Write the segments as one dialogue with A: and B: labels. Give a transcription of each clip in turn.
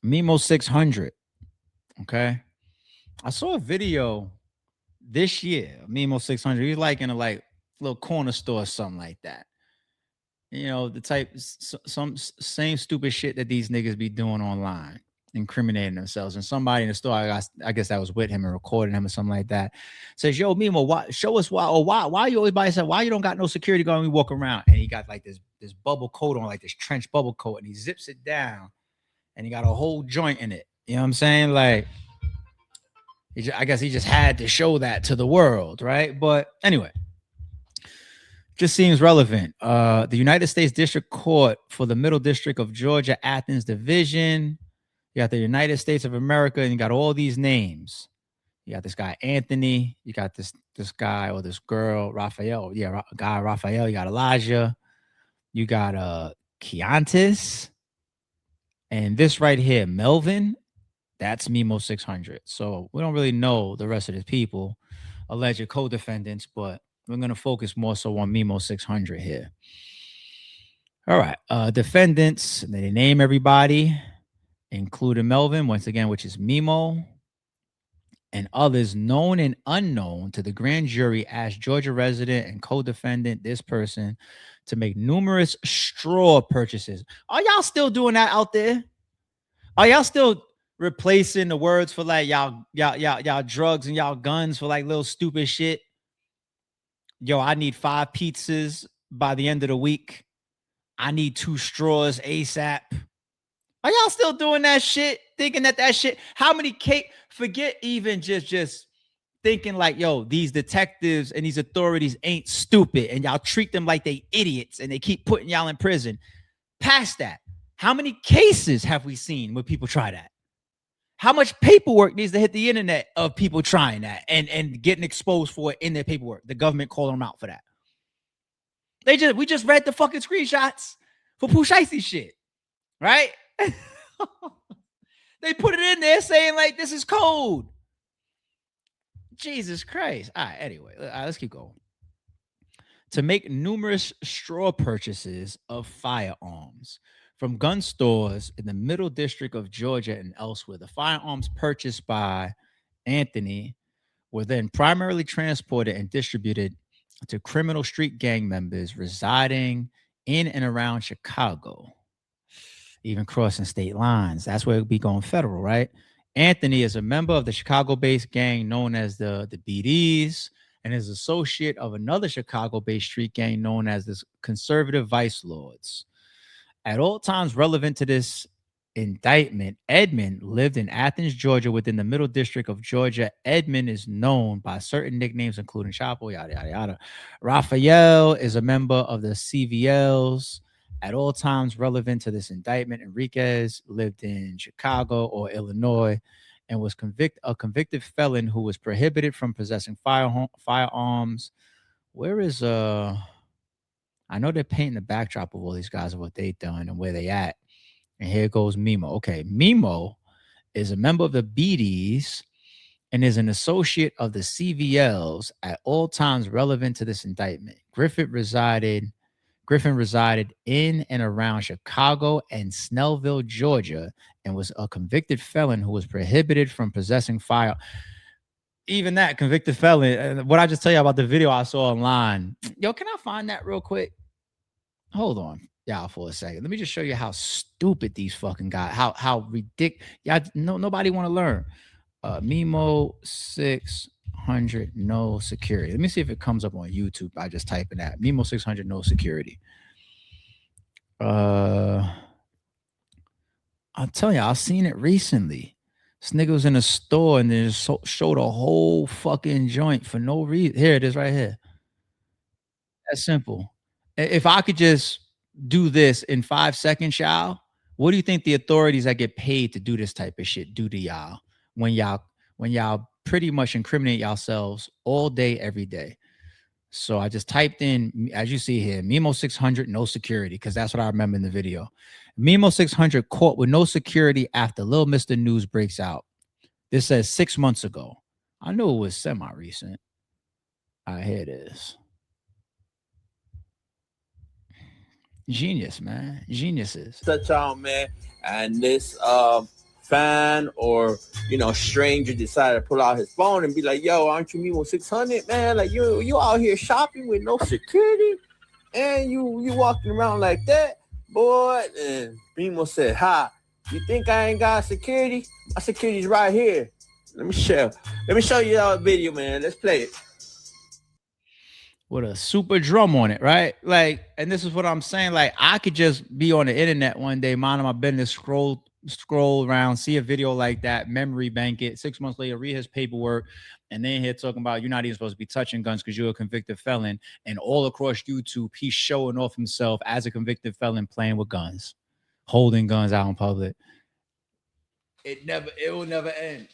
A: MEMO600. Okay. I saw a video this year, MEMO600. He's like in a like little corner store or something like that. You know, the type, some same stupid shit that these niggas be doing online, incriminating themselves. And somebody in the store, I guess that was with him and recording him or something like that, says, "Yo, Mimo, why, show us why, or why you always by yourself? Why you don't got no security guard when you walk around?" And he got like this bubble coat on, like this trench bubble coat, and he zips it down, and he got a whole joint in it. You know what I'm saying? Like, I guess he just had to show that to the world, right? But anyway, just seems relevant. The United States District Court for the Middle District of Georgia, Athens Division. You got the United States of America, and you got all these names. You got this guy Anthony. You got this guy or this girl Raphael. Yeah, guy Raphael. You got Elijah. You got Keontis, and this right here, Melvin. That's MEMO600. So we don't really know the rest of the people, alleged co-defendants, but we're going to focus more so on MEMO600 here. All right. Defendants, they name everybody, including Melvin, once again, which is Memo, and others known and unknown to the grand jury as Georgia resident and co-defendant, this person, to make numerous straw purchases. Are y'all still doing that out there? Are y'all still replacing the words for like y'all drugs and y'all guns for like little stupid shit? Yo, I need 5 pizzas by the end of the week. I need 2 straws ASAP. Are y'all still doing that shit? Thinking that shit? How many forget even just thinking like, yo, these detectives and these authorities ain't stupid and y'all treat them like they idiots and they keep putting y'all in prison. Past that, how many cases have we seen where people try that? How much paperwork needs to hit the internet of people trying that and getting exposed for it in their paperwork? The government calling them out for that. We just read the fucking screenshots for Pooh Shiesty shit, right? They put it in there saying like this is code. Jesus Christ. All right, anyway, let's keep going. To make numerous straw purchases of firearms from gun stores in the Middle District of Georgia and elsewhere. The firearms purchased by Anthony were then primarily transported and distributed to criminal street gang members residing in and around Chicago, even crossing state lines. That's where it would be going federal, right? Anthony is a member of the Chicago-based gang known as the BDs and is associate of another Chicago-based street gang known as the Conservative Vice Lords. At all times relevant to this indictment, Edmond lived in Athens, Georgia, within the Middle District of Georgia. Edmond is known by certain nicknames, including Chapo, yada, yada, yada. Raphael is a member of the CVLs. At all times relevant to this indictment, Enriquez lived in Chicago or Illinois and was a convicted felon who was prohibited from possessing firearms. Where is I know they're painting the backdrop of all these guys and what they've done and where they at. And here goes Memo. Okay, Memo is a member of the BDs and is an associate of the CVLs at all times relevant to this indictment. Griffin resided in and around Chicago and Snellville, Georgia, and was a convicted felon who was prohibited from possessing fire. Even that convicted felon, what I just tell you about the video I saw online. Yo, can I find that real quick? Hold on, y'all, for a second. Let me just show you how stupid these fucking guys, how ridiculous. Yeah, nobody want to learn. Memo 600 no security. Let me see if it comes up on YouTube by just typing that Memo 600 no security. I'll tell you, I've seen it recently. This nigga was in a store and then just showed a whole fucking joint for no reason. Here it is right here. That's simple. If I could just do this in 5 seconds, y'all, what do you think the authorities that get paid to do this type of shit do to y'all when y'all pretty much incriminate yourselves all day, every day? So I just typed in, as you see here, Memo 600 no security, because that's what I remember in the video. Memo 600 caught with no security after Little Mr. News breaks out. This says 6 months ago. I knew it was semi-recent. All right, here it is. Genius, man. Geniuses.
B: Touch on, man. And this fan or stranger decided to pull out his phone and be like, "Yo, aren't you MEMO 600, man? Like you out here shopping with no security, and you walking around like that, boy." And Mimo said, "Ha, you think I ain't got security? My security's right here. Let me show. Let me show you our video, man. Let's play it."
A: With a super drum on it, right? Like, and this is what I'm saying. Like, I could just be on the internet one day, minding my business, scroll around, see a video like that, memory bank it. 6 months later, read his paperwork, and then here talking about you're not even supposed to be touching guns because you're a convicted felon. And all across YouTube, he's showing off himself as a convicted felon playing with guns, holding guns out in public. It will never end.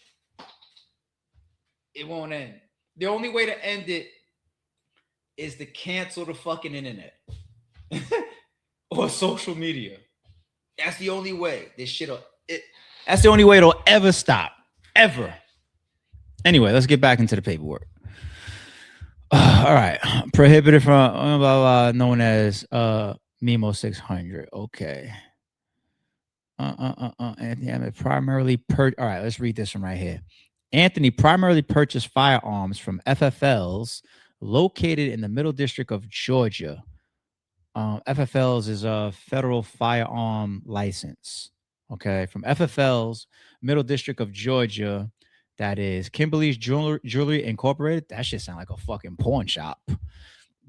A: It won't end. The only way to end it is to cancel the fucking internet or social media. That's the only way this shit. That's the only way it'll ever stop, ever. Anyway, let's get back into the paperwork. All right, prohibited from blah, blah, blah, known as MEMO600. Okay. Anthony primarily all right, let's read this one right here. Anthony primarily purchased firearms from FFLs located in the Middle District of Georgia. FFLs is a federal firearm license. Okay, from FFLs, Middle District of Georgia. That is Kimberly's Jewelry Incorporated. That shit sound like a fucking pawn shop.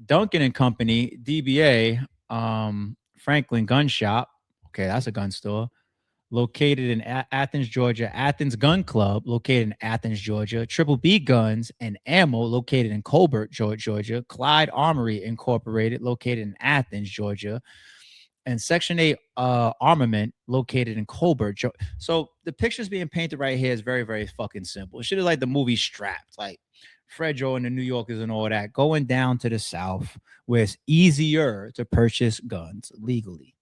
A: Duncan and Company, DBA, Franklin Gun Shop. Okay, that's a gun store located in Athens, Georgia. Athens Gun Club, located in Athens, Georgia. Triple B Guns and Ammo, located in Colbert, Georgia. Clyde Armory Incorporated, located in Athens, Georgia. And Section 8 Armament, located in Colbert, Georgia. So the pictures being painted right here is very, very fucking simple. It should have like the movie Strapped, like Fred Joe and the New Yorkers and all that, going down to the South where it's easier to purchase guns legally.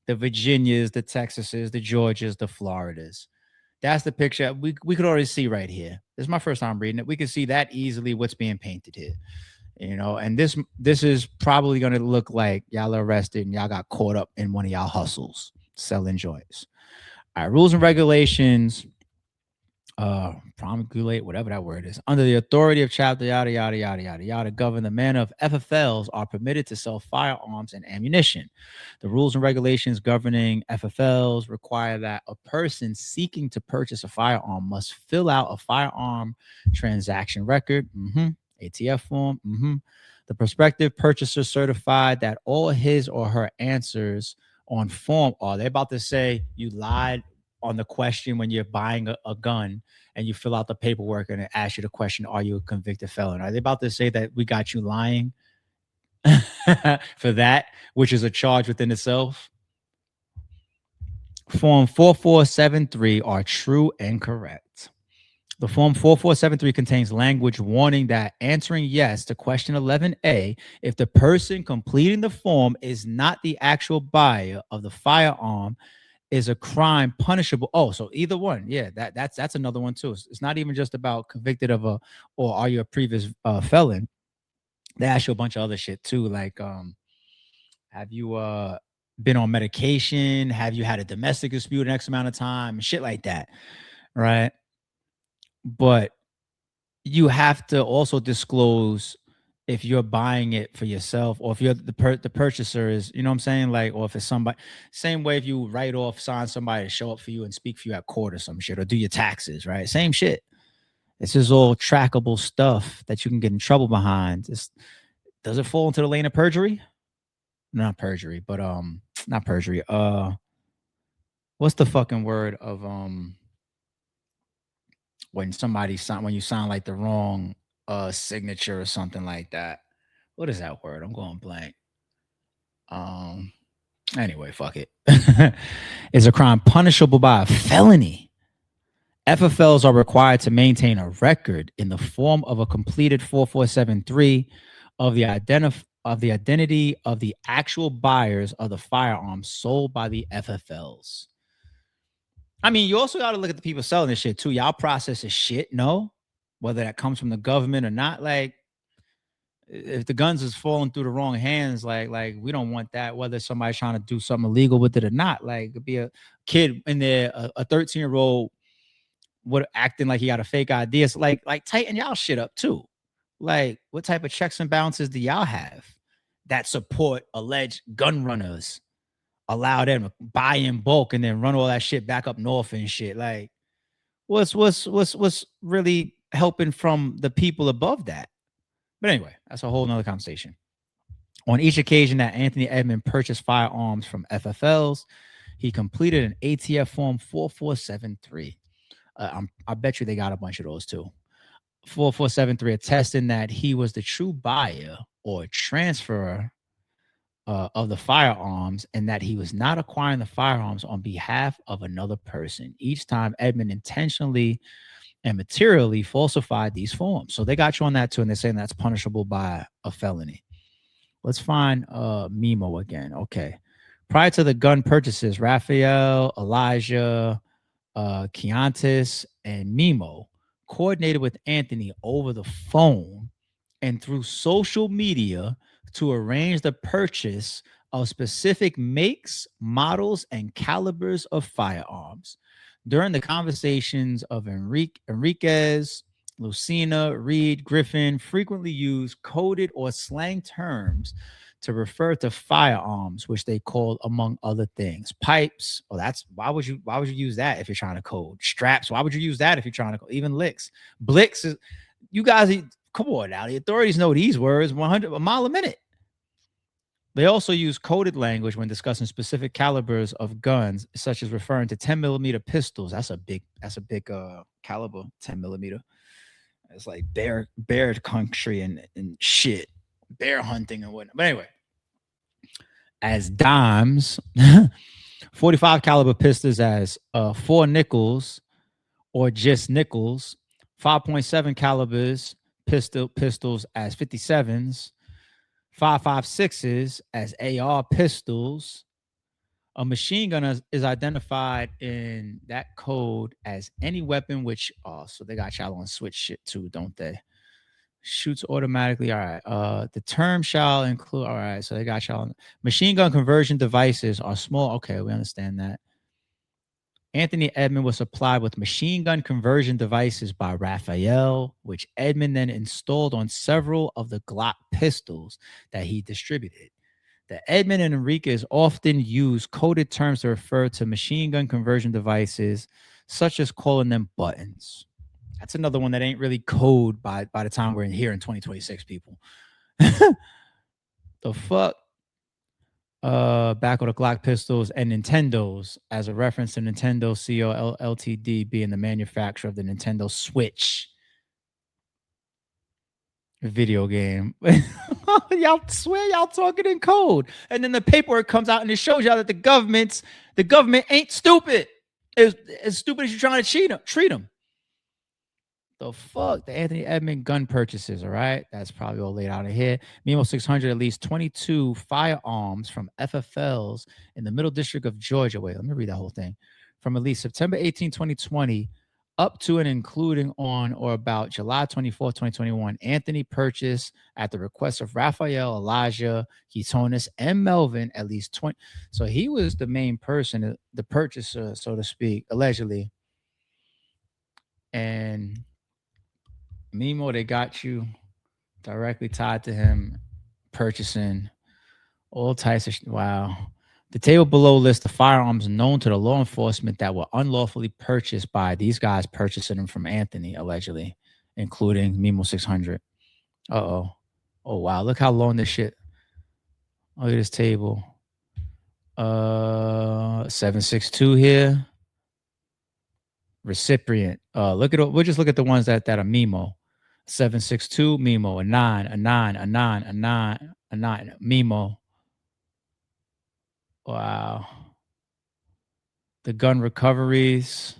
A: The Virginias, the Texases, the Georgias, the Floridas. That's the picture we could already see right here. This is my first time reading it. We can see that easily what's being painted here. And this is probably going to look like y'all are arrested and y'all got caught up in one of y'all hustles selling joints. All right, rules and regulations. Promulgate, whatever that word is, under the authority of chapter yada yada yada yada yada, govern the manner of FFLs are permitted to sell firearms and ammunition. The rules and regulations governing FFLs require that a person seeking to purchase a firearm must fill out a firearm transaction record, ATF form. The prospective purchaser certified that all his or her answers on form are. They're about to say you lied on the question when you're buying a gun and you fill out the paperwork and it asks you the question, are you a convicted felon? Are they about to say that we got you lying for that, which is a charge within itself? Form 4473 are true and correct. The Form 4473 contains language warning that answering yes to question 11A, if the person completing the form is not the actual buyer of the firearm, is a crime punishable. Oh, so either one. Yeah, that's another one too. It's not even just about convicted of or are you a previous felon. They ask you a bunch of other shit too, like have you been on medication? Have you had a domestic dispute an X amount of time? Shit like that, right? But you have to also disclose if you're buying it for yourself or if you're the purchaser is, you know what I'm saying? Like, or if it's somebody, same way if you write off, sign somebody to show up for you and speak for you at court or some shit, or do your taxes, right? Same shit. This is all trackable stuff that you can get in trouble behind. Does it fall into the lane of perjury? Not perjury, but not perjury. What's the fucking word of when you sound like the wrong signature or something like that? What is that word? I'm going blank. Anyway, fuck it. Is a crime punishable by a felony. FFLs are required to maintain a record in the form of a completed 4473 of the identity of the actual buyers of the firearms sold by the FFLs. I mean, you also got to look at the people selling this shit too. Y'all process this shit, no? Whether that comes from the government or not. Like, if the guns is falling through the wrong hands, like we don't want that. Whether somebody's trying to do something illegal with it or not. Like, it could be a kid in there, a 13-year-old what acting like he got a fake ID. It's like tighten y'all shit up too. Like, what type of checks and balances do y'all have that support alleged gun runners? Allow them to buy in bulk and then run all that shit back up north and shit. Like, what's really helping from the people above that? But anyway, that's a whole nother conversation. On each occasion that Anthony Edmond purchased firearms from FFLs, he completed an ATF form 4473. I bet you they got a bunch of those too. 4473 attesting that he was the true buyer or transferer of the firearms and that he was not acquiring the firearms on behalf of another person. Each time, Edmond intentionally and materially falsified these forms. So they got you on that too, and they're saying that's punishable by a felony. Let's find Memo again. Okay. Prior to the gun purchases, Raphael, Elijah, Keontis, and Memo coordinated with Anthony over the phone and through social media to arrange the purchase of specific makes, models, and calibers of firearms. During the conversations of Enriquez, Lucina, Reed, Griffin frequently used coded or slang terms to refer to firearms, which they called, among other things, pipes. Well, that's why would you use that if you're trying to code? Straps. Why would you use that if you're trying to code? Even licks, blicks. You guys, come on now. The authorities know these words. 100 a mile a minute. They also use coded language when discussing specific calibers of guns, such as referring to 10 millimeter pistols. That's a big caliber, 10 millimeter. It's like bear country and shit, bear hunting and whatnot. But anyway, as dimes, 45 caliber pistols as 4 nickels or just nickels, 5.7 calibers pistols as 57s, 5.56s as AR pistols. A machine gun is identified in that code as any weapon which, so they got y'all on switch shit too, don't they? Shoots automatically. All right. The term shall include. All right. So they got y'all. Machine gun conversion devices are small. Okay, we understand that. Anthony Edmond was supplied with machine gun conversion devices by Raphael, which Edmond then installed on several of the Glock pistols that he distributed. The Edmond and Enriquez often use coded terms to refer to machine gun conversion devices, such as calling them buttons. That's another one that ain't really code by the time we're in here in 2026, people. The fuck? Back with the Glock pistols and Nintendos as a reference to Nintendo Co. Ltd being the manufacturer of the Nintendo Switch video game. Y'all swear y'all talking in code, and then the paperwork comes out and it shows y'all that the government ain't stupid. It's as stupid as you're trying to treat them. The fuck? The Anthony Edmond gun purchases, all right? That's probably all laid out in here. MEMO600, at least 22 firearms from FFLs in the Middle District of Georgia. Wait, let me read that whole thing. From at least September 18, 2020, up to and including on or about July 24, 2021, Anthony purchased at the request of Raphael, Elijah, Ketonis, and Melvin at least 20. So he was the main person, the purchaser, so to speak, allegedly. And Memo, they got you directly tied to him purchasing all types of wow. The table below lists the firearms known to the law enforcement that were unlawfully purchased by these guys purchasing them from Anthony, allegedly, including MEMO600. Uh-oh. Oh, wow. Look how long this shit. Look at this table. 762 here. Recipient. We'll just look at the ones that are Memo. 762 Memo, a 9, a 9, a 9, a 9, a 9, Memo. Wow. The gun recoveries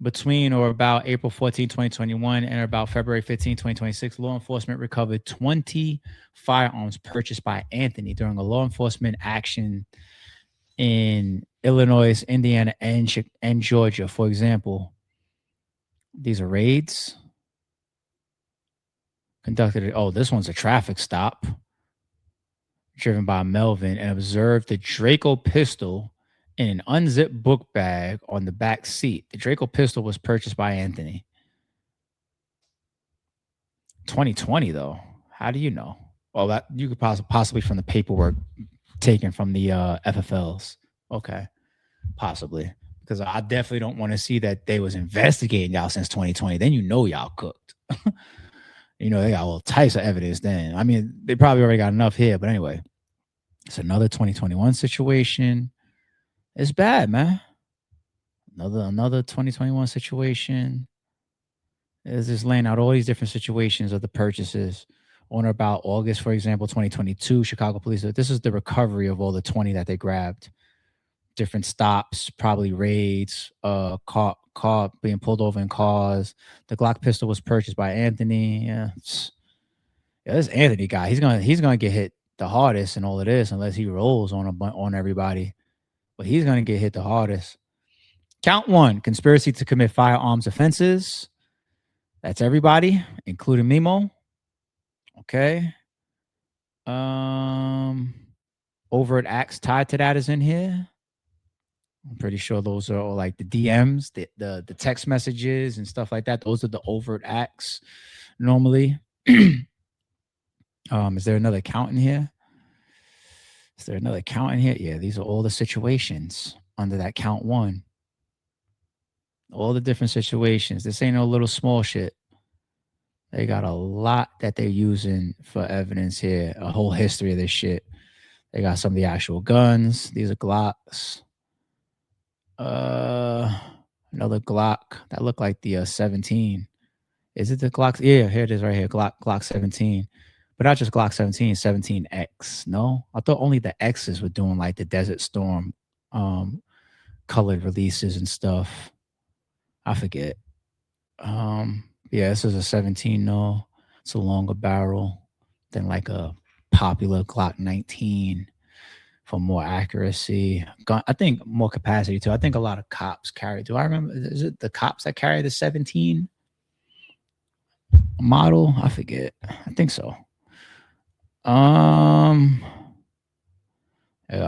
A: between or about April 14, 2021 and about February 15, 2026, law enforcement recovered 20 firearms purchased by Anthony during a law enforcement action in Illinois, Indiana, and Georgia. For example, these are raids conducted. Oh, this one's a traffic stop driven by Melvin and observed the Draco pistol In an unzipped book bag on the back seat. The Draco pistol was purchased by Anthony. 2020 though. How do you know? Well, that you could possibly from the paperwork taken from the FFLs. Okay, possibly because I definitely don't want to see that they was investigating y'all since 2020. Then you know y'all cooked. You know they got all types of evidence. Then I mean they probably already got enough here. But anyway, it's another 2021 situation. It's bad, man. Another 2021 situation. Is just laying out all these different situations of the purchases on or about August, for example, 2022. Chicago police. This is the recovery of all the 20 that they grabbed. Different stops, probably raids, caught being pulled over in cars. The Glock pistol was purchased by Anthony. Yeah, this Anthony guy, he's gonna get hit the hardest in all of this unless he rolls on everybody. But he's gonna get hit the hardest. Count one: conspiracy to commit firearms offenses. That's everybody, including Memo. Okay. Overt acts tied to that is in here. I'm pretty sure those are all like the DMs, the text messages and stuff like that. Those are the overt acts normally. Is there another count in here? Is there another count in here? Yeah, these are all the situations under that count one. All the different situations. This ain't no little small shit. They got a lot that they're using for evidence here. A whole history of this shit. They got some of the actual guns. These are Glocks. Another Glock that looked like the 17. Is it the Glock? Yeah, here it is right here. Glock 17. But not just Glock 17, 17X. No, I thought only the X's were doing like the Desert Storm colored releases and stuff. I forget. Yeah, this is a 17. No, it's a longer barrel than like a popular Glock 19 for more accuracy. I think more capacity too. I think a lot of cops carry. Do I remember? Is it the cops that carry the 17 model? I forget. I think so.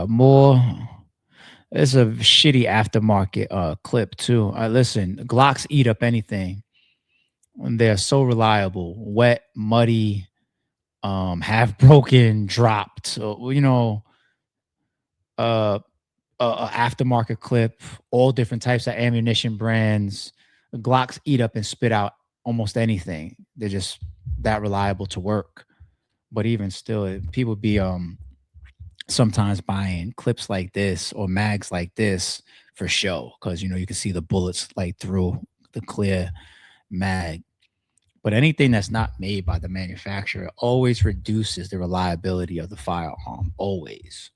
A: More. It's a shitty aftermarket clip too. Listen, Glocks eat up anything. They're so reliable. Wet, muddy, half broken, dropped. So you know, aftermarket clip, all different types of ammunition brands. Glocks eat up and spit out almost anything. They're just that reliable to work. But even still, people be sometimes buying clips like this or mags like this for show because you know you can see the bullets like through the clear mag. But anything that's not made by the manufacturer always reduces the reliability of the firearm. Always.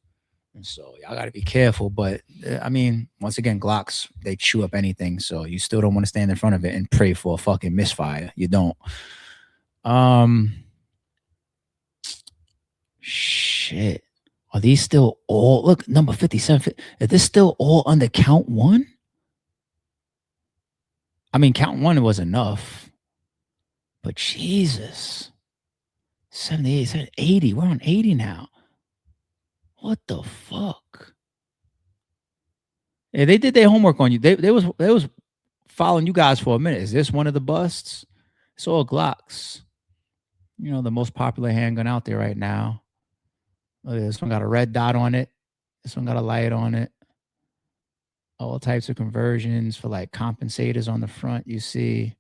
A: And so y'all got to be careful. But I mean, once again, Glocks, they chew up anything. So you still don't want to stand in front of it and pray for a fucking misfire. You don't. Shit. Are these still all, look, number 57? Is this still all under count one? I mean, count one was enough. But Jesus. 78, 80. We're on 80 now. What the fuck? Yeah, they did their homework on you. They was following you guys for a minute. Is this one of the busts? It's all Glocks. You know, the most popular handgun out there right now. Look, this one got a red dot on it. This one got a light on it. All types of conversions for like compensators on the front. You see,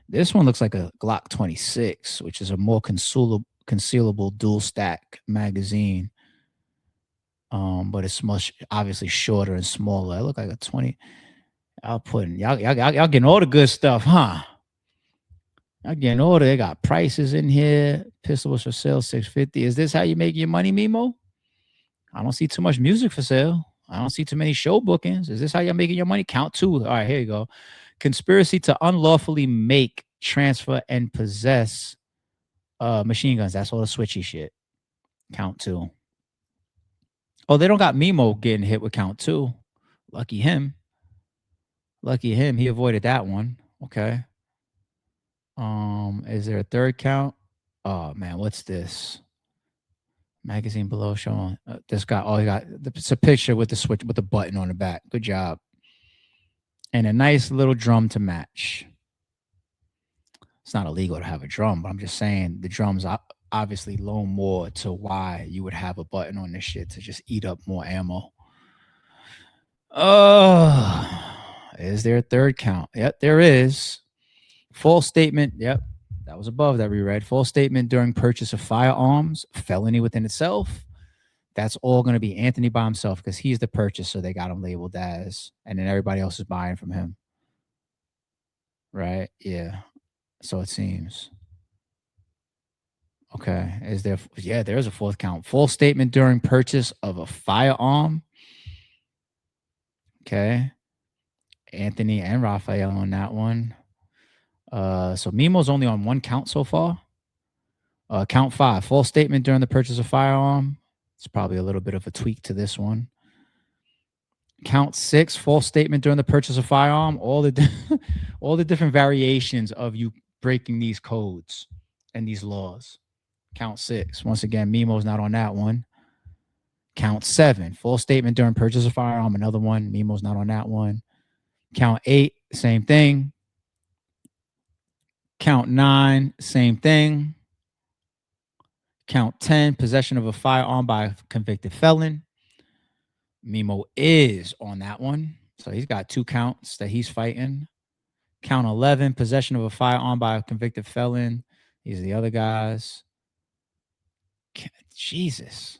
A: this one looks like a Glock 26, which is a more concealable dual stack magazine. But it's much obviously shorter and smaller. I look like a 20. Y'all getting all the good stuff, huh? Y'all getting all they got prices in here. Pistol was for sale, $650. Is this how you make your money, Mimo? I don't see too much music for sale. I don't see too many show bookings. Is this how you're making your money? Count two. All right, here you go. Conspiracy to unlawfully make, transfer, and possess machine guns. That's all the switchy shit. Count two. Oh, they don't got Memo getting hit with count two. Lucky him. Lucky him. He avoided that one. Okay. Is there a third count? Oh man, what's this? Magazine below showing this guy. Oh, he got it's a picture with the switch with the button on the back. Good job. And a nice little drum to match. It's not illegal to have a drum, but I'm just saying the drums obviously loan more to why you would have a button on this shit to just eat up more ammo. Oh, is there a third count? Yep, there is. False statement. Yep, that was above that we read. False statement during purchase of firearms, felony within itself. That's all going to be Anthony by himself because he's the purchaser. They got him labeled as, and then everybody else is buying from him. Right? Yeah. So it seems. Okay. Is there? Yeah, there's a fourth count. False statement during purchase of a firearm. Okay. Anthony and Raphael on that one. So Memo's only on one count so far. Count 5, false statement during the purchase of firearm. It's probably a little bit of a tweak to this one. Count 6, false statement during the purchase of firearm. All the different variations of you breaking these codes and these laws. Count 6. Once again, Memo's not on that one. Count 7, false statement during purchase of firearm. Another one. Memo's not on that one. Count 8, same thing. Count 9, same thing. Count 10, possession of a firearm by a convicted felon. Memo is on that one. So he's got 2 counts that he's fighting. Count 11, possession of a firearm by a convicted felon. These are the other guys. Jesus.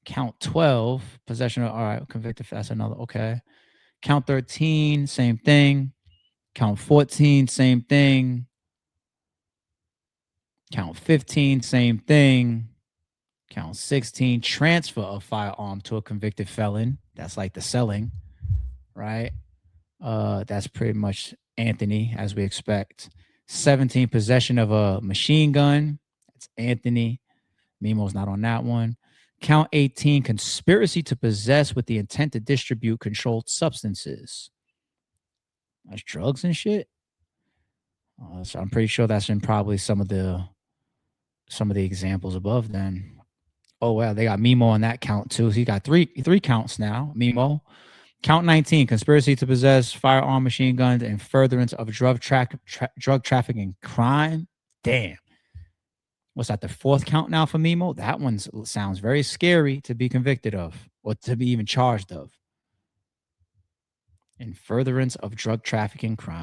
A: Count 12, possession of, all right, convicted, that's another, okay. Count 13, same thing. Count 14, same thing. Count 15, same thing. Count 16, transfer of firearm to a convicted felon. That's like the selling, right? That's pretty much Anthony, as we expect. 17, possession of a machine gun. That's Anthony. Memo's not on that one. Count 18, conspiracy to possess with the intent to distribute controlled substances. That's drugs and shit. So I'm pretty sure that's in probably some of the examples above then. Oh, well, they got Memo on that count too. So he got three counts now. Memo. Count 19, conspiracy to possess firearm, machine guns, and furtherance of drug trafficking crime. Damn. What's that, the 4th count now for Memo? That one sounds very scary to be convicted of or to be even charged of. In furtherance of drug trafficking crime.